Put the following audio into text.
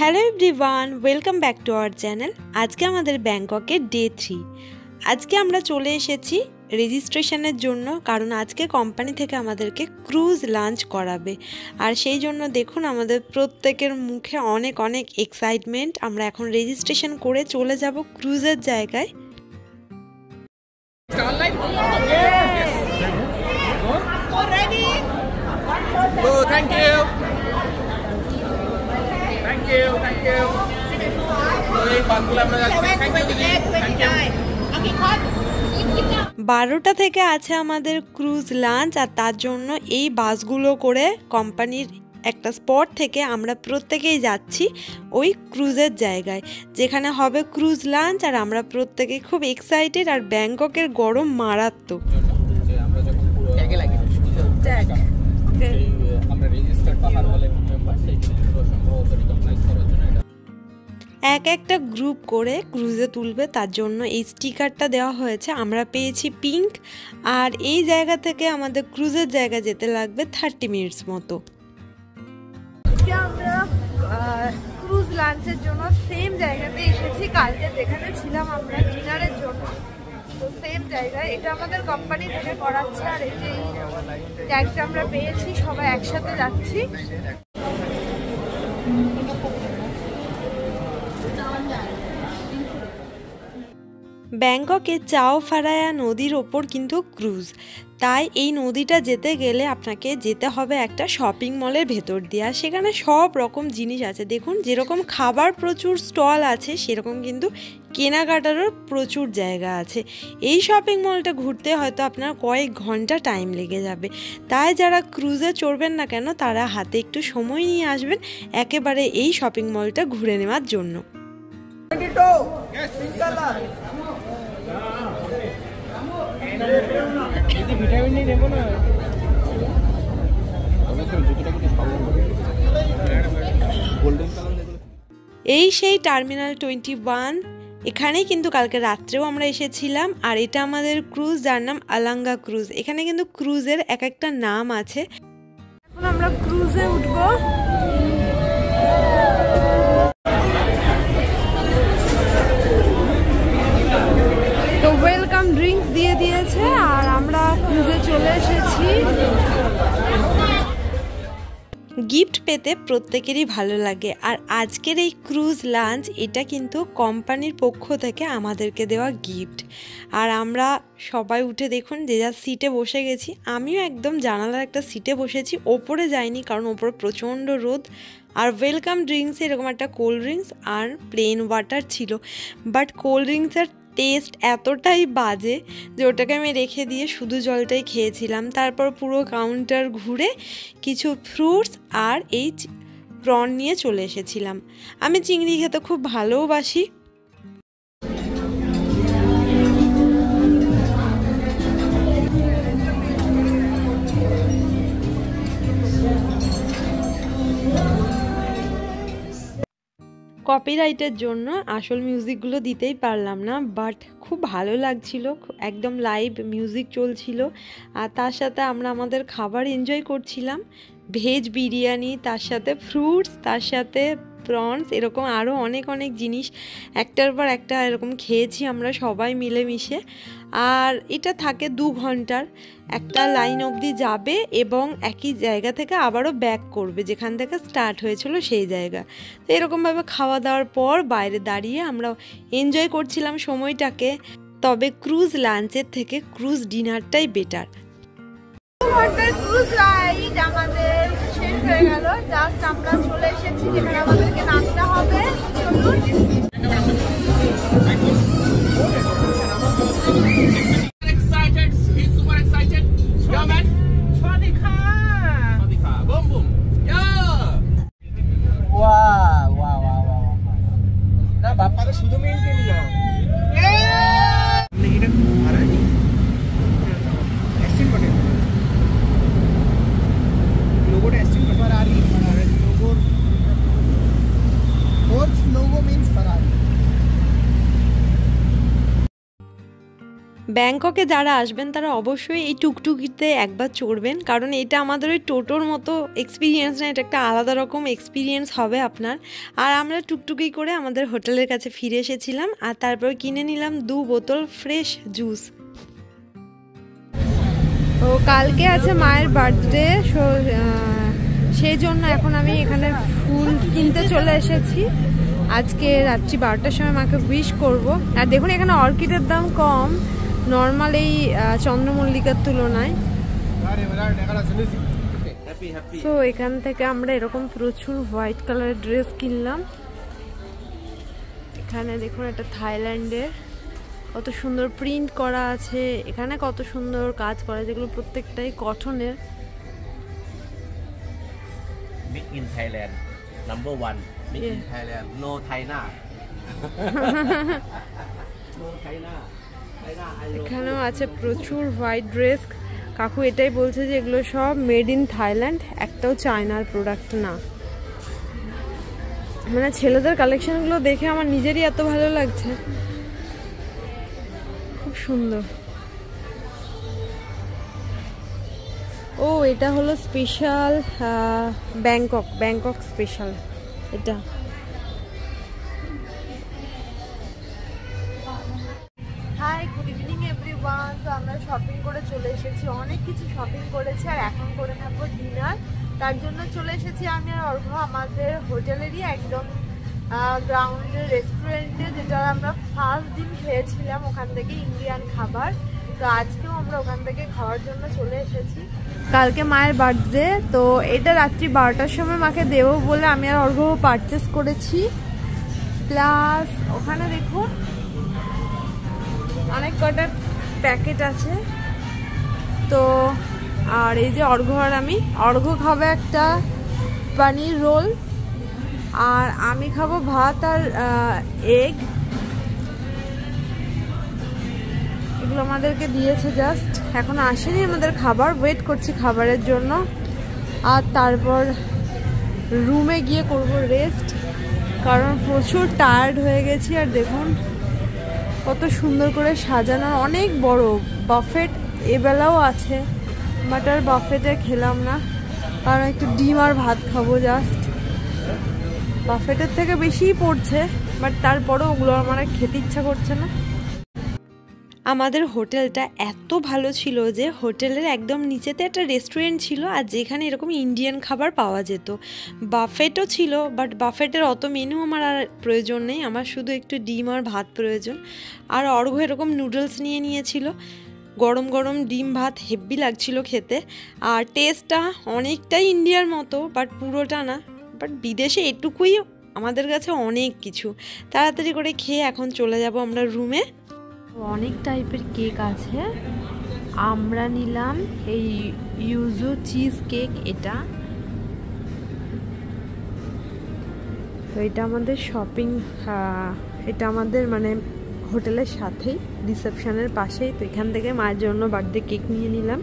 Hello everyone welcome back to our channel. आज के हमारे बैंकके डे 3 आज के आमरा चले एसेछि रेजिस्ट्रेशनेर जोन्नो, कारण आज के कोम्पानी थेके आमादेरके क्रूज लॉन्च कराबे और सेई जोन्नो देखुन आमादेर प्रत्येकेर मुखे अनेक अनेक एक्साइटमेंट। आमरा एखन रेजिस्ट्रेशन करे चले যাব क्रूजेर जायगाय। Thank you. 12টা থেকে আছে আমাদের ক্রুজ লঞ্চ, আর তার জন্য এই বাসগুলো করে কোম্পানির একটা স্পট থেকে আমরা প্রত্যেকেই যাচ্ছি ওই ক্রুজের জায়গায়, যেখানে হবে ক্রুজ লঞ্চ। আর আমরা প্রত্যেকেই খুব এক্সাইটেড, আর ব্যাংককের গরম মারাত্মক। এক একটা গ্রুপ করে ক্রুজে তুলবে, তার জন্য এই স্টিকারটা দেওয়া হয়েছে। আমরা পেয়েছি পিঙ্ক, আর এই জায়গা থেকে আমাদের ক্রুজের জায়গা যেতে লাগবে 30 মিনিটস মতো। আমরা ক্রুজ লাঞ্চের জন্য সেম জায়গাতে এসেছি কালকে যেখানে ছিলাম আমরা ডিনারের জন্য। তো সেম জায়গায় এটা আমাদের কোম্পানি থেকে করাচ্ছে, আর এই যে ট্যাগটা আমরা পেয়েছি, সবাই একসাথে যাচ্ছি। ব্যাংককে চাও ফারায়া নদীর ওপর কিন্তু ক্রুজ, তাই এই নদীটা যেতে গেলে আপনাকে যেতে হবে একটা শপিং মলের ভেতর দিয়ে। আর সেখানে সব রকম জিনিস আছে, দেখুন যেরকম খাবার প্রচুর স্টল আছে, সেরকম কিন্তু কেনাকাটারও প্রচুর জায়গা আছে। এই শপিং মলটা ঘুরতে হয়তো আপনার কয়েক ঘন্টা টাইম লেগে যাবে, তাই যারা ক্রুজে চড়বেন না কেন তারা হাতে একটু সময় নিয়ে আসবেন একেবারে এই শপিং মলটা ঘুরে নেওয়ার জন্য। এই সেই টার্মিনাল 21, এখানেই কিন্তু কালকে রাত্রেও আমরা এসেছিলাম। আর এটা আমাদের ক্রুজ, যার নাম আলাঙ্গা ক্রুজ। এখানে কিন্তু ক্রুজের এক একটা নাম আছে। এখন আমরা ক্রুজে উঠবো। তো ওয়েলকাম ড্রিঙ্কস দিয়ে দিয়েছে, আর আমরা ক্রুজে চলে এসেছি। গিফট পেতে প্রত্যেকেরই ভালো লাগে, আর আজকের এই ক্রুজ লাঞ্চ এটা কিন্তু কোম্পানির পক্ষ থেকে আমাদেরকে দেওয়া গিফট। আর আমরা সবাই উঠে দেখুন যে যার সিটে বসে গেছি। আমিও একদম জানালার একটা সিটে বসেছি, ওপরে যাইনি কারণ ওপরে প্রচণ্ড রোদ। আর ওয়েলকাম ড্রিঙ্কসে এরকম একটা কোল্ড ড্রিঙ্কস আর প্লেন ওয়াটার ছিল, বাট কোল্ড ড্রিঙ্কসের টেস্ট এতটাই বাজে যে ওটাকে আমি রেখে দিয়ে শুধু জলটাই খেয়েছিলাম। তারপর পুরো কাউন্টার ঘুরে কিছু ফ্রুটস আর এই প্রন নিয়ে চলে এসেছিলাম। আমি চিংড়ি খেতে খুব ভালোবাসি। কপিরাইটের জন্য আসল মিউজিকগুলো দিতেই পারলাম না, বাট খুব ভালো লাগছিল, একদম লাইভ মিউজিক চলছিল। আর তার সাথে আমরা আমাদের খাবার এনজয় করছিলাম, ভেজ বিরিয়ানি, তার সাথে ফ্রুটস, তার সাথে প্রনস, এরকম আরও অনেক অনেক জিনিস একটার পর একটা এরকম খেয়েছি আমরা সবাই মিলেমিশে। আর এটা থাকে 2 ঘন্টার একটা লাইন অবধি যাবে এবং একই জায়গা থেকে আবারও ব্যাক করবে যেখান থেকে স্টার্ট হয়েছিল সেই জায়গা। তো এরকমভাবে খাওয়া দাওয়ার পর বাইরে দাঁড়িয়ে আমরা এনজয় করছিলাম সময়টাকে। তবে ক্রুজ লাঞ্চের থেকে ক্রুজ ডিনারটাই বেটার। ক্রুজ রাইড আমাদের শেষ হয়ে গেল, জাস্ট আমরা চলে এসেছি যেখানে আমাদেরকে নামতে হবে। Excited, he's super excited. Yeah, man. Swadika. Boom, boom. Yeah. Wow. Na bappa ko শুধু মেইনটেইন না। এটা আরানি এক্সটেন্ড করে লোগোটা এক্সটেন্ড করে ফরারি লোগো means Ferrari. ব্যাংককে যারা আসবেন তারা অবশ্যই এই টুকটুকিতে একবার চড়বেন, কারণ এটা আমাদের ওই টোটোর মতো এক্সপিরিয়েন্স না, এটা একটা আলাদা রকম এক্সপিরিয়েন্স হবে আপনার। আর আমরা টুকটুকি করে আমাদের হোটেলের কাছে ফিরে এসেছিলাম, আর তারপর কিনে নিলাম 2 বোতল ফ্রেশ জুস। তো কালকে আছে মায়ের বার্থডে, সেই জন্য এখন আমি এখানে ফুল কিনতে চলে এসেছি। আজকে রাত্রি 12টার সময় মাকে উইশ করব। আর দেখুন এখানে অর্কিডের দাম কম নর্মাল এই চন্দ্রমল্লিকার তুলনায়। তো এখান থেকে আমরা এরকম প্রচুর হোয়াইট কালারের ড্রেস কিনলাম। এখানে দেখুন এটা থাইল্যান্ডের, কত সুন্দর প্রিন্ট করা আছে, এখানে কত সুন্দর কাজ করা, যেগুলো প্রত্যেকটাই কটনের। Made in Thailand, number 1. Made in Thailand, no China. No China. China, I love. এখানেও আছে প্রচুর হোয়াইট ড্রেস। কাকু এটাই বলছে যে এগুলো সব মেড ইন থাইল্যান্ড, একটাও চায়নার প্রোডাক্ট না। মানে ছেলেদের কালেকশনগুলো দেখে আমার নিজেরই এত ভালো লাগছে, খুব সুন্দর। ও এটা হলো স্পেশাল ব্যাংকক স্পেশাল এটা। Hi, good evening everyone. তো আমরা শপিং করে চলে এসেছি, অনেক কিছু শপিং করেছি, আর এখন করে নেবো ডিনার। তার জন্য চলে এসেছি আমি আর অর্ঘ্য আমাদের হোটেলেরই একদম গ্রাউন্ডের রেস্টুরেন্টে, যেটা আমরা ফার্স্ট দিন খেয়েছিলাম ওখান থেকে ইন্ডিয়ান খাবার। তো আজকেও আমরা ওখান থেকে খাওয়ার জন্য চলে এসেছি। কালকে মায়ের বার্থডে, তো এটা রাত্রি 12টার সময় মাকে দেবো বলে আমি আর অর্ঘ্য পারচেস করেছি। প্লাস ওখানে দেখুন অনেক কটা প্যাকেট আছে। তো আর এই যে অর্ঘ্য আর আমি, অর্ঘ্য খাবে একটা পনির রোল, আর আমি খাবো ভাত আর এগ। এগুলো আমাদেরকে দিয়েছে জাস্ট, এখন আসেনি আমাদের খাবার, ওয়েট করছি খাবারের জন্য। আর তারপর রুমে গিয়ে করব রেস্ট, কারণ প্রচুর টায়ার্ড হয়ে গেছি। আর দেখুন কত সুন্দর করে সাজানো, অনেক বড় বাফেট এবেলাও আছে, বাট আর বাফেটে খেলাম না, কারণ একটু ডিম আর ভাত খাবো জাস্ট। বাফেটের থেকে বেশিই পড়ছে, বাট তারপরেও ওগুলো আমার খেতে ইচ্ছা করছে না। আমাদের হোটেলটা এত ভালো ছিল যে হোটেলের একদম নিচেতে একটা রেস্টুরেন্ট ছিল, আর যেখানে এরকম ইন্ডিয়ান খাবার পাওয়া যেত। বাফেটও ছিল, বাট বাফেটের অত মেনু আমার আর প্রয়োজন নেই, আমার শুধু একটু ডিম আর ভাত প্রয়োজন। আর অর্ঘ্য এরকম নুডলস নিয়ে নিয়েছিল, গরম গরম ডিম ভাত হেভি লাগছিল খেতে। আর টেস্টটা অনেকটাই ইন্ডিয়ার মতো, বাট পুরোটা না, বাট বিদেশে এটুকুই আমাদের কাছে অনেক কিছু। তাড়াতাড়ি করে খেয়ে এখন চলে যাব আমরা রুমে। অনেক টাইপের কেক আছে, আমরা নিলাম এই ইউজো চিজ কেক। এটা তো এটা আমাদের শপিং, এটা আমাদের মানে হোটেলের সাথেই রিসেপশনের পাশেই। তো এখান থেকে মায়ের জন্য বার্থডে কেক নিয়ে নিলাম।